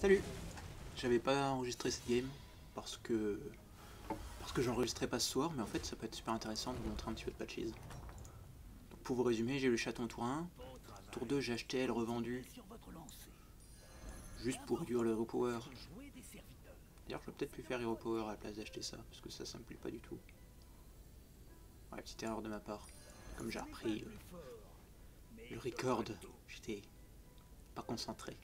Salut! J'avais pas enregistré cette game parce que j'enregistrais pas ce soir, mais en fait ça peut être super intéressant de vous montrer un petit peu de patches. Donc pour vous résumer, j'ai eu le chaton tour 1, tour 2 j'ai acheté, elle revendu juste pour réduire le hero power. D'ailleurs je vais peut-être plus faire hero power à la place d'acheter ça, parce que ça me plaît pas du tout. Ouais, petite erreur de ma part. Comme j'ai repris le record, j'étais pas concentré.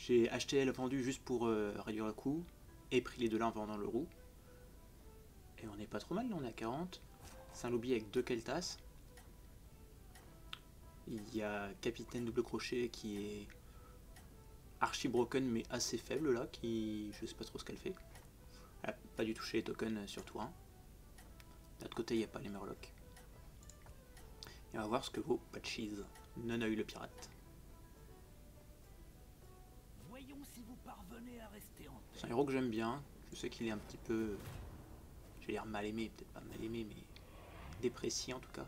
J'ai acheté elle vendu juste pour réduire le coût, et pris les deux là en vendant le roux. Et on est pas trop mal, là on est à 40. C'est un lobby avec 2 Keltas. Il y a Capitaine double crochet qui est archi broken mais assez faible là, qui je sais pas trop ce qu'elle fait. Elle a pas du tout touché les tokens sur tour 1. De l'autre côté il n'y a pas les Murlocs. Et on va voir ce que vaut Patches. Non a eu le pirate. C'est un héros que j'aime bien. Je sais qu'il est un petit peu, je vais dire mal aimé, peut-être pas mal aimé, mais déprécié en tout cas.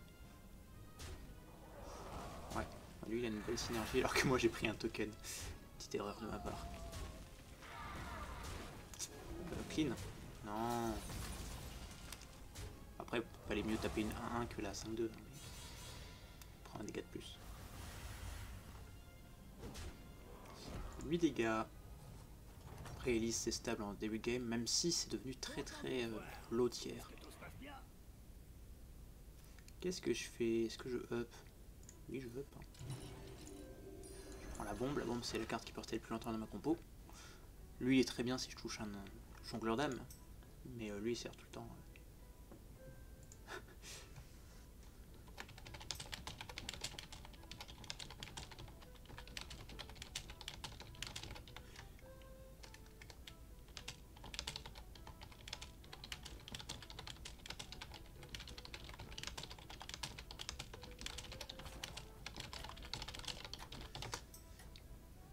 Ouais, lui il a une belle synergie alors que moi j'ai pris un token. Petite erreur de ma part. Clean. Non. Après, fallait mieux taper une 1-1 que la 5-2. Mais... prend un dégât de plus. 8 dégâts. Après, Elise c'est stable en début de game, même si c'est devenu très low tier. Qu'est-ce que je fais? Est-ce que je up? Oui, je up. Hein. Je prends la bombe c'est la carte qui peut rester le plus longtemps dans ma compo. Lui il est très bien si je touche un jongleur d'âme, mais lui il sert tout le temps.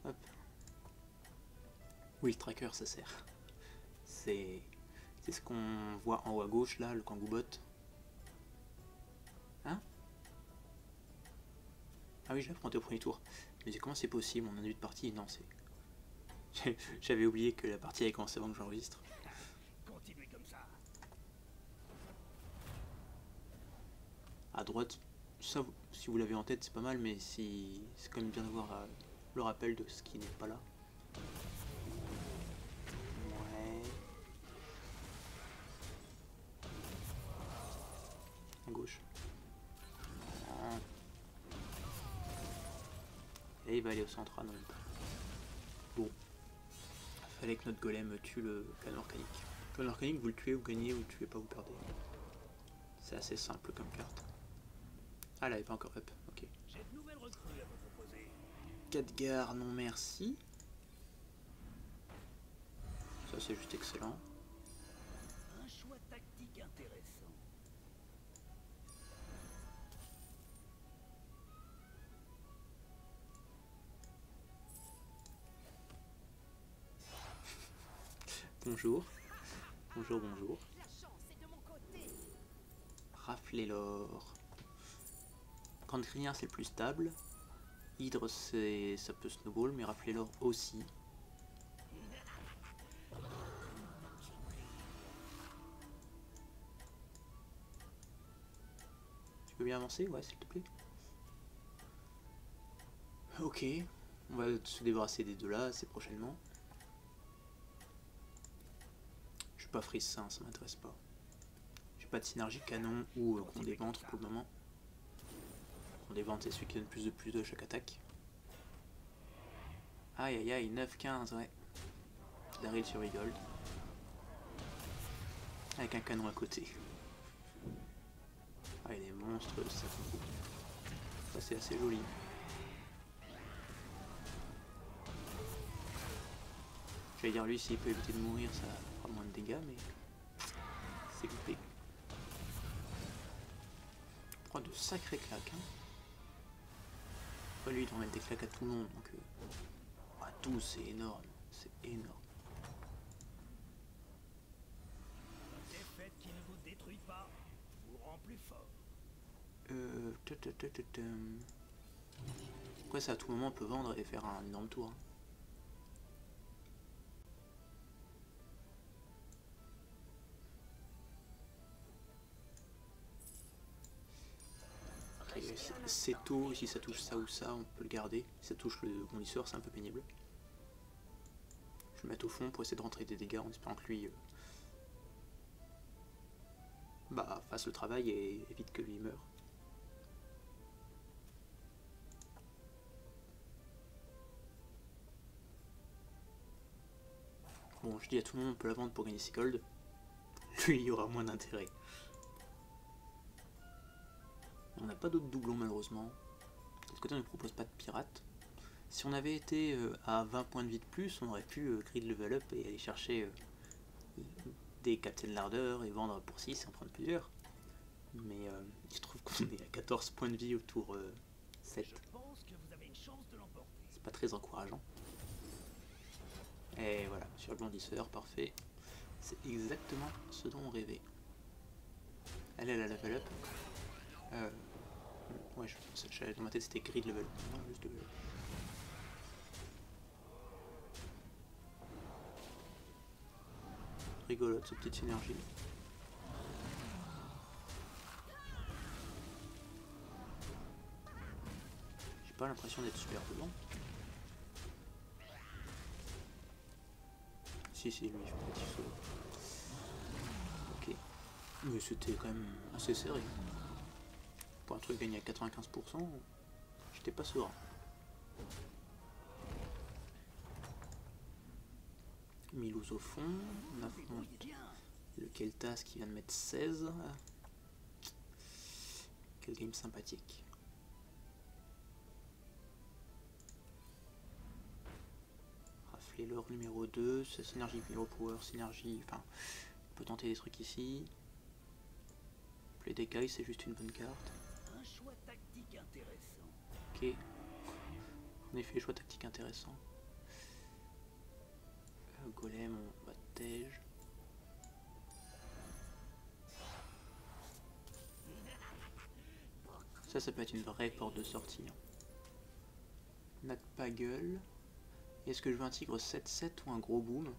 Hop. Oui, le tracker ça sert. C'est ce qu'on voit en haut à gauche là, le kangou bot. Hein? Ah oui, j'ai affronté au premier tour. Mais comment c'est possible? On a eu de partie? Non, c'est... J'avais oublié que la partie avait commencé avant que j'enregistre. À droite, ça, si vous l'avez en tête, c'est pas mal, mais si... c'est quand même bien d'avoir le rappel de ce qui n'est pas là. Ouais. À gauche. Non. Et il va aller au centre, non. Bon. Fallait que notre golem tue le canon organique. Le canon organique, vous le tuez, vous gagnez, vous le tuez pas, vous perdez. C'est assez simple comme carte. Ah là, elle n'est pas encore up, ok. 4 gares, non merci. Ça c'est juste excellent. Un choix tactique intéressant. Bonjour. Bonjour, bonjour. Rafler l'or. Grande crinière c'est le plus stable. Hydre ça peut snowball, mais rafler l'or aussi. Tu peux bien avancer? Ouais, s'il te plaît. Ok. On va se débarrasser des deux là assez prochainement. Je suis pas freeze ça m'intéresse pas. J'ai pas de synergie canon ou gros des ventres pour le moment. Gros des ventres c'est celui qui donne plus de chaque attaque. Aïe aïe aïe, 9-15, ouais. Daryl sur Egold. Avec un canon à côté. Ah, il est monstrueux ça. Ça c'est assez joli. J'allais dire lui s'il peut éviter de mourir ça fera moins de dégâts mais c'est loupé. On prend de sacrées claques. Hein. Après lui il doit mettre des claques à tout le monde donc à tout c'est énorme. C'est énorme. Défaite qui ne vous détruit pas vous rend plus fort. Après ça à tout moment on peut vendre et faire un énorme tour. Hein. c'est tôt, si ça touche ça ou ça, on peut le garder. Si ça touche le bondisseur, c'est un peu pénible. Je vais le mettre au fond pour essayer de rentrer des dégâts en espérant que lui fasse le travail et évite que lui meure. Bon, je dis à tout le monde, on peut la vendre pour gagner 6 gold. Lui, il y aura moins d'intérêt. On n'a pas d'autres doublons malheureusement. De ce côté, on ne propose pas de pirates. Si on avait été à 20 points de vie de plus, on aurait pu grid level up et aller chercher des Captain Larder et vendre pour 6 et en prendre plusieurs. Mais il se trouve qu'on est à 14 points de vie au tour 7. C'est pas très encourageant. Et voilà, sur le bondisseur, parfait. C'est exactement ce dont on rêvait. Elle a la level up. Ouais, dans ma tête c'était grid level. Non, juste level up. Rigolote, cette petite synergie. J'ai pas l'impression d'être super dedans. Si, lui, il fait un petit solo. Ok. Mais c'était quand même assez serré. Pour un truc gagné à 95%, j'étais pas serein. Milouz au fond, on affronte le Keltas qui vient de mettre 16. Quel game sympathique. Rafler l'or numéro 2, c'est synergie Hero Power, synergie, enfin, on peut tenter des trucs ici. Play Dekai, c'est juste une bonne carte. Un choix tactique intéressant. Ok. En effet, choix tactique intéressant. Golem, on va tège. Ça peut être une vraie porte de sortie. Natpagel. Est-ce que je veux un tigre 7-7 ou un gros boom?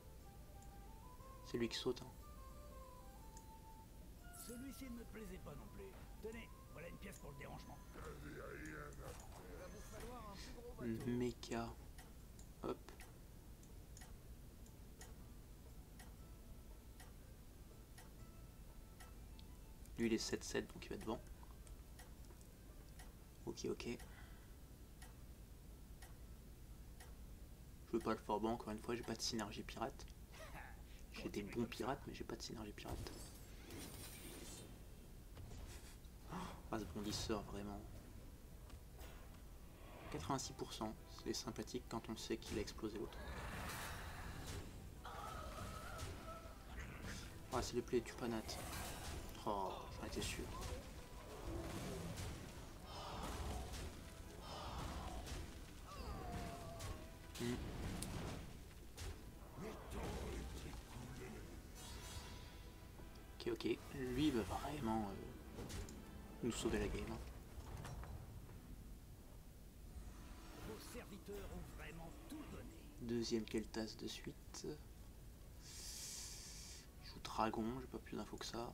C'est lui qui saute. Hein. Celui-ci ne me plaisait pas non plus. Tenez, voilà une pièce pour le dérangement. Mecha. Hop. Lui il est 7-7 donc il va devant. Ok. Je veux pas le forban encore une fois, j'ai pas de synergie pirate. J'ai des bons pirates mais j'ai pas de synergie pirate. Ah ce bondisseur vraiment. 86%, c'est sympathique quand on sait qu'il a explosé l'autre. Ah c'est le play du panat. Oh, j'en étais sûr. Ok, lui il va vraiment nous sauver la game. Hein. Vos serviteurs ont vraiment tout donné. Deuxième Keltas de suite. Je joue Dragon, j'ai pas plus d'infos que ça.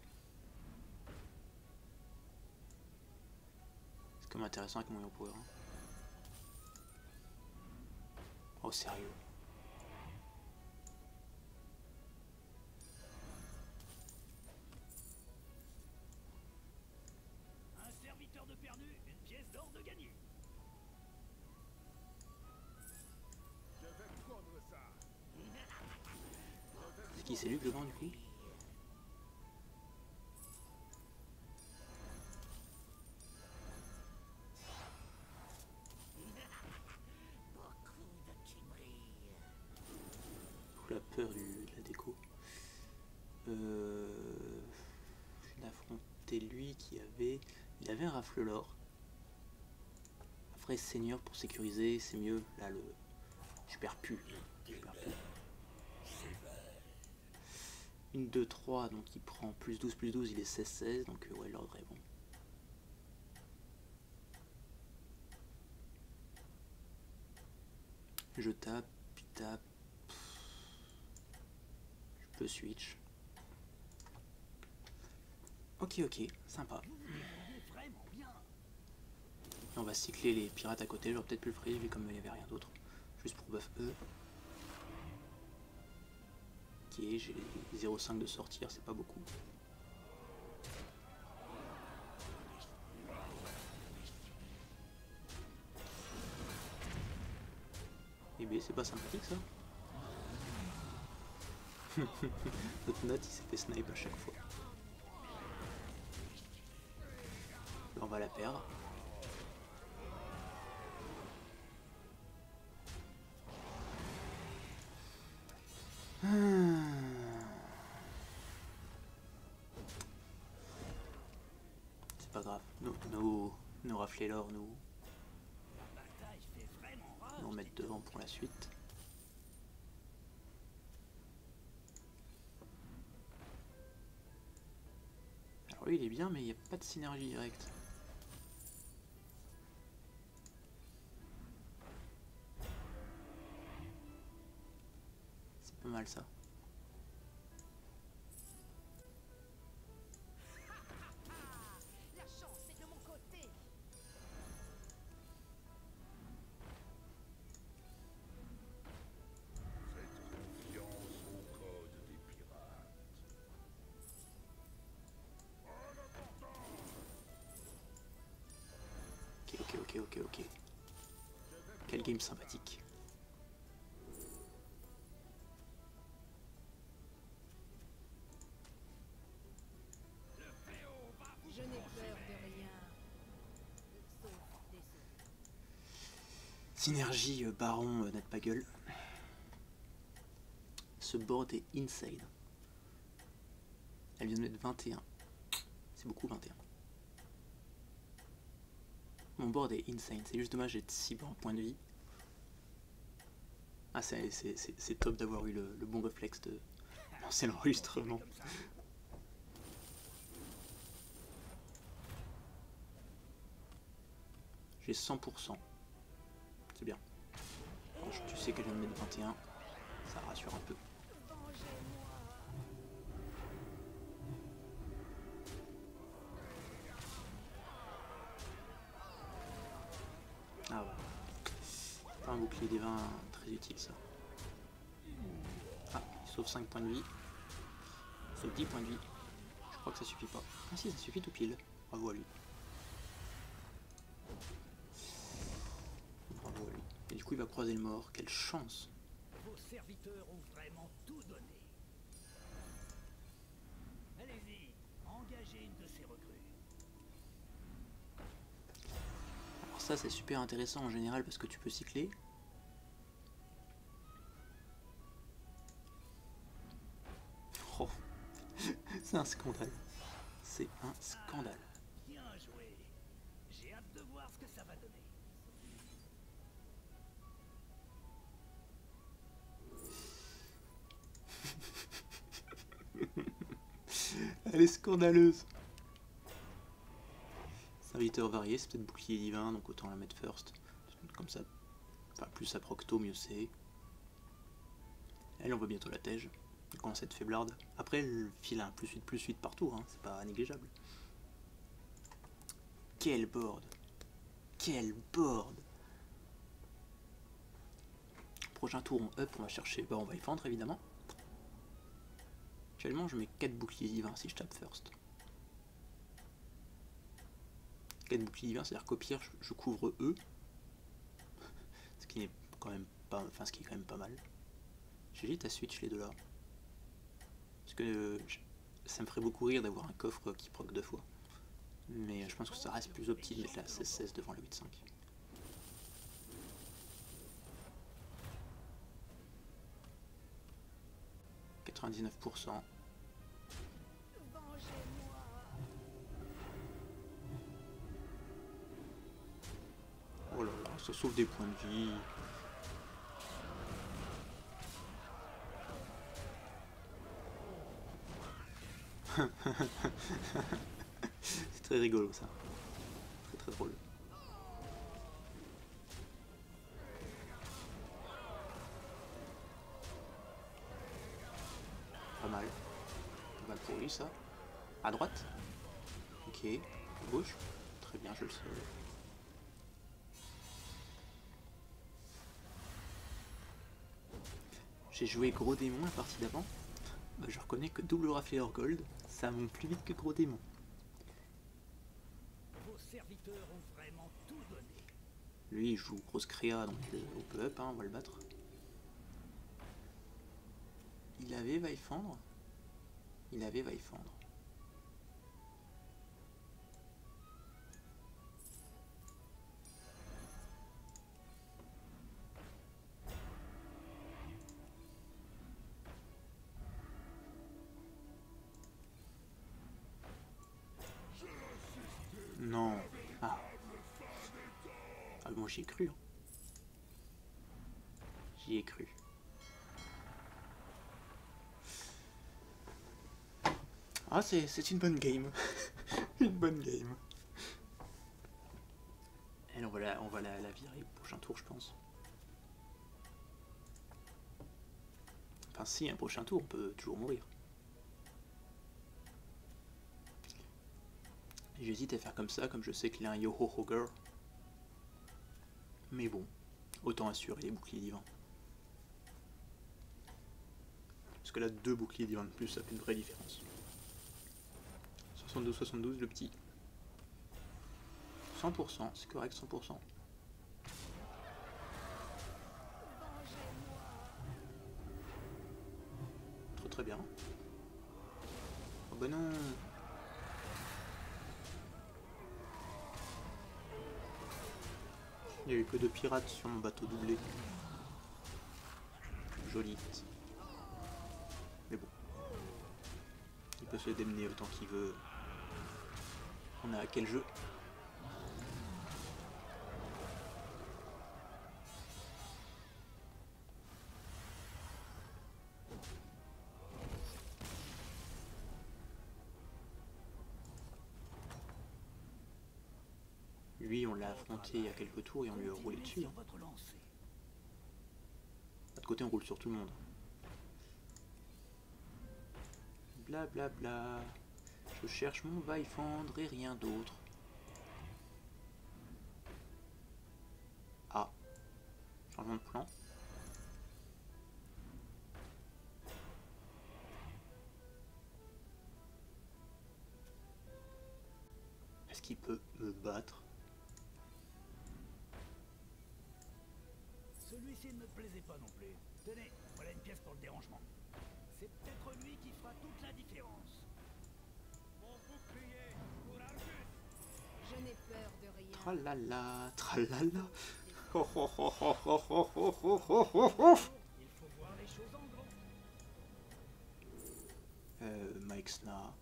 C'est quand même intéressant avec mon Hero Power. Hein. Oh sérieux. Un serviteur de perdu, une pièce d'or de gagné. Je vais prendre ça. C'est qui, c'est lui que je vends du coup? La peur de la déco. Je l'ai affronté lui qui avait... Il avait un rafle l'or. Après seigneur pour sécuriser, c'est mieux. Là le... Je perds plus. Une 2-3, donc il prend plus 12, il est 16-16, donc ouais l'ordre est bon. Je tape, puis tape. Je peux switch. Ok, sympa. Vraiment bien. Et on va cycler les pirates à côté, j'aurais peut-être pu le freeze vu comme il n'y avait rien d'autre. Juste pour buff eux. Ok, j'ai 0,5 de sortir, c'est pas beaucoup. Et B, c'est pas sympathique ça. Notre note il s'est fait snipe à chaque fois. Là, on va la perdre. C'est pas grave. Nous rafler l'or, nous remettre devant pour la suite. Alors lui il est bien mais il n'y a pas de synergie directe. C'est pas mal ça. Ok. Quel game sympathique. Je n'ai peur de rien. Sauf des autres. Synergie baron net pas gueule. Ce board est insane. Elle vient de mettre 21. C'est beaucoup 21. Mon board est insane, c'est juste dommage d'être si bas en point de vie. Ah c'est top d'avoir eu le bon réflexe de lancer l'enregistrement. J'ai 100%. C'est bien. Quand tu sais qu'elle vient de mettre 21, ça rassure un peu. Ah ouais. Pas un bouclier divin très utile ça. Ah, il sauve 5 points de vie. Il sauve 10 points de vie. Je crois que ça suffit pas. Ah si, ça suffit tout pile. Bravo à lui. Bravo à lui. Et du coup il va croiser le mort. Quelle chance. Vos serviteurs ont vraiment tout donné. Allez-y, engagez une de ces recrues. Alors ça c'est super intéressant en général parce que tu peux cycler. Oh. C'est un scandale. C'est un scandale. Bien joué. J'ai hâte de voir ce que ça va donner. Elle est scandaleuse. Serviteur varié, c'est peut-être bouclier divin, donc autant la mettre first. Comme ça, enfin plus ça procto, mieux c'est. Elle, on voit bientôt la tège. Elle commence à être faiblarde. Après, elle file un +8/+8 partout, hein, c'est pas négligeable. Quel board! Quel board! Prochain tour, on up, on va chercher. Bah, on va y fendre évidemment. Actuellement, je mets 4 boucliers divins si je tape first. 4 boucliers divins, c'est-à-dire qu'au pire, je couvre eux. Ce qui n'est quand même pas. Enfin, ce qui est quand même pas mal. J'hésite à switch les deux là. Parce que ça me ferait beaucoup rire d'avoir un coffre qui proc 2 fois. Mais je pense que ça reste plus optique de mettre la 16-16 devant le 8-5. « 99%. Oh là là, ça sauve des points de vie. C'est très rigolo ça. Très très drôle. Pas mal. Pas mal pour lui ça. À droite. Ok. À gauche. Très bien, je le sauve. J'ai joué Gros Démon la partie d'avant. Bah, je reconnais que double rafleur gold, ça monte plus vite que Gros Démon. Vos serviteurs ont vraiment tout donné. Lui il joue grosse créa donc on peut up, hein, on va le battre. Il avait va y fendre. Il avait va y fendre. Non. Ah. Ah bon, j'y ai cru. Hein. J'y ai cru. Ah, c'est une bonne game. Une bonne game. Elle, on va la virer au prochain tour, je pense. Enfin, si, un prochain tour, on peut toujours mourir. J'hésite à faire comme ça, comme je sais qu'il a un Yo-Ho-Ho Girl. Mais bon, autant assurer les boucliers divins. Parce que là, 2 boucliers divins de plus, ça fait une vraie différence. 72-72, le petit. 100%, c'est correct, 100%. Très très bien. Oh bah non. Il n'y a eu que 2 pirates sur mon bateau doublé. Joli. Mais bon. Il peut se démener autant qu'il veut. On a à quel jeu? Lui, on l'a affronté il y a quelques tours et on lui a roulé dessus. Hein. De côté, on roule sur tout le monde. Bla bla bla. Je cherche mon va-y-fendre et rien d'autre. Ah. Changement de plan. Est-ce qu'il peut me battre? Celui-ci ne me plaisait pas non plus. Tenez, voilà une pièce pour le dérangement. C'est peut-être lui qui fera toute la différence. Mon bouclier pour Argus. Je n'ai peur de rien. Tralala, tralala. Oh, Il faut voir les choses en grand. Mike Sna.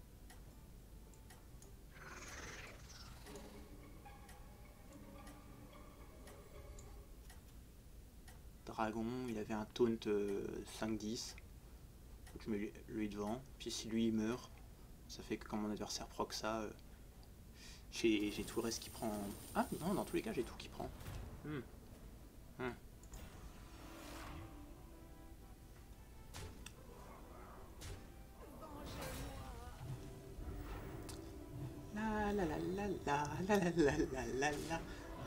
Dragon, il avait un taunt 5-10. Donc je mets lui devant. Puis si lui il meurt, ça fait que quand mon adversaire proc ça, j'ai tout le reste qui prend. Ah non, dans tous les cas j'ai tout qui prend. La la la la la la la la la la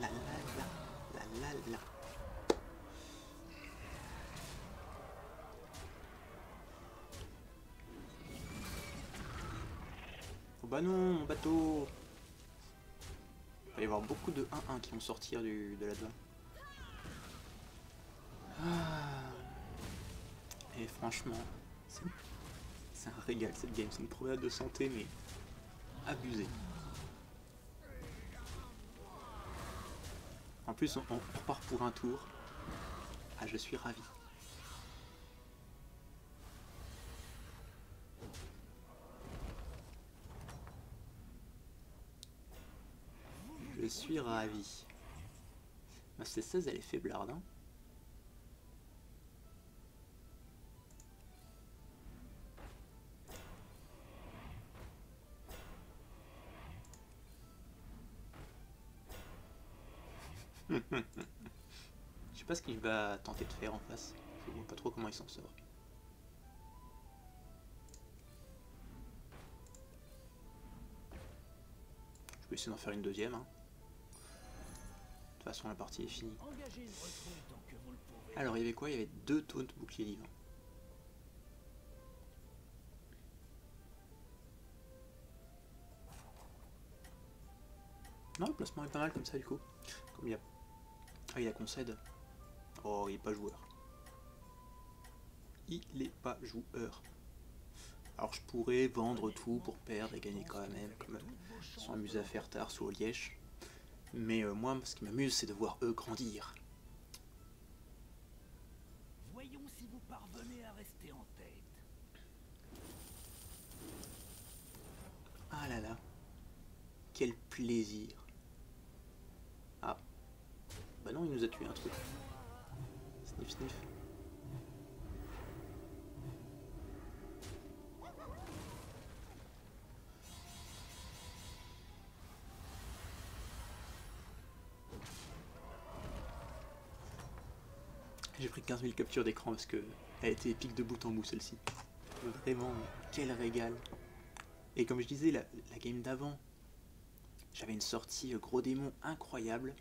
la la la la la. Oh bah non, mon bateau. Il va y avoir beaucoup de 1-1 qui vont sortir de là-dedans. Ah. Et franchement, c'est un régal cette game, c'est une promenade de santé mais abusée. En plus on repart pour un tour. Ah, je suis ravi. Je suis ravi. Ma C16 elle est faiblarde hein. Je sais pas ce qu'il va tenter de faire en face. Je vois pas trop comment il s'en sort. Je vais essayer d'en faire une deuxième. Hein. De toute façon la partie est finie. Alors il y avait quoi? Il y avait 2 taunts boucliers divins. Non, le placement est pas mal comme ça du coup. Comme il y a... Ah, il a concède. Oh, il est pas joueur. Il est pas joueur. Alors je pourrais vendre tout pour perdre et gagner quand même, comme ils sont amusés à faire tard sous Liège. Mais moi, ce qui m'amuse, c'est de voir eux grandir. Voyons si vous parvenez à rester en tête. Ah là là, quel plaisir. Ah, bah non, il nous a tué un truc. Sniff, sniff. J'ai pris 15 000 captures d'écran parce que elle a été épique de bout en bout celle-ci. Vraiment, quel régal. Et comme je disais, la game d'avant, j'avais une sortie gros démon incroyable.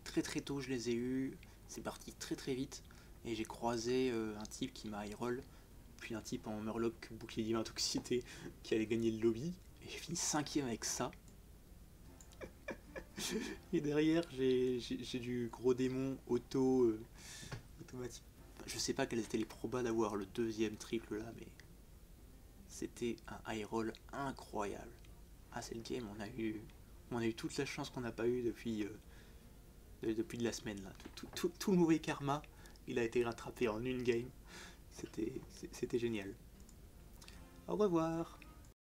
Très très tôt je les ai eus, c'est parti très très vite. Et j'ai croisé un type qui m'a high roll, puis un type en Murloc bouclier divin toxicité qui allait gagner le lobby. Et j'ai fini 5ème avec ça. Et derrière j'ai du gros démon auto automatique. Enfin, je sais pas quels étaient les probas d'avoir le deuxième triple là, mais c'était un high roll incroyable. Ah, c'est le game, on a eu toute la chance qu'on n'a pas eu depuis de la semaine là. Tout le mauvais karma, il a été rattrapé en une game. C'était génial. Au revoir.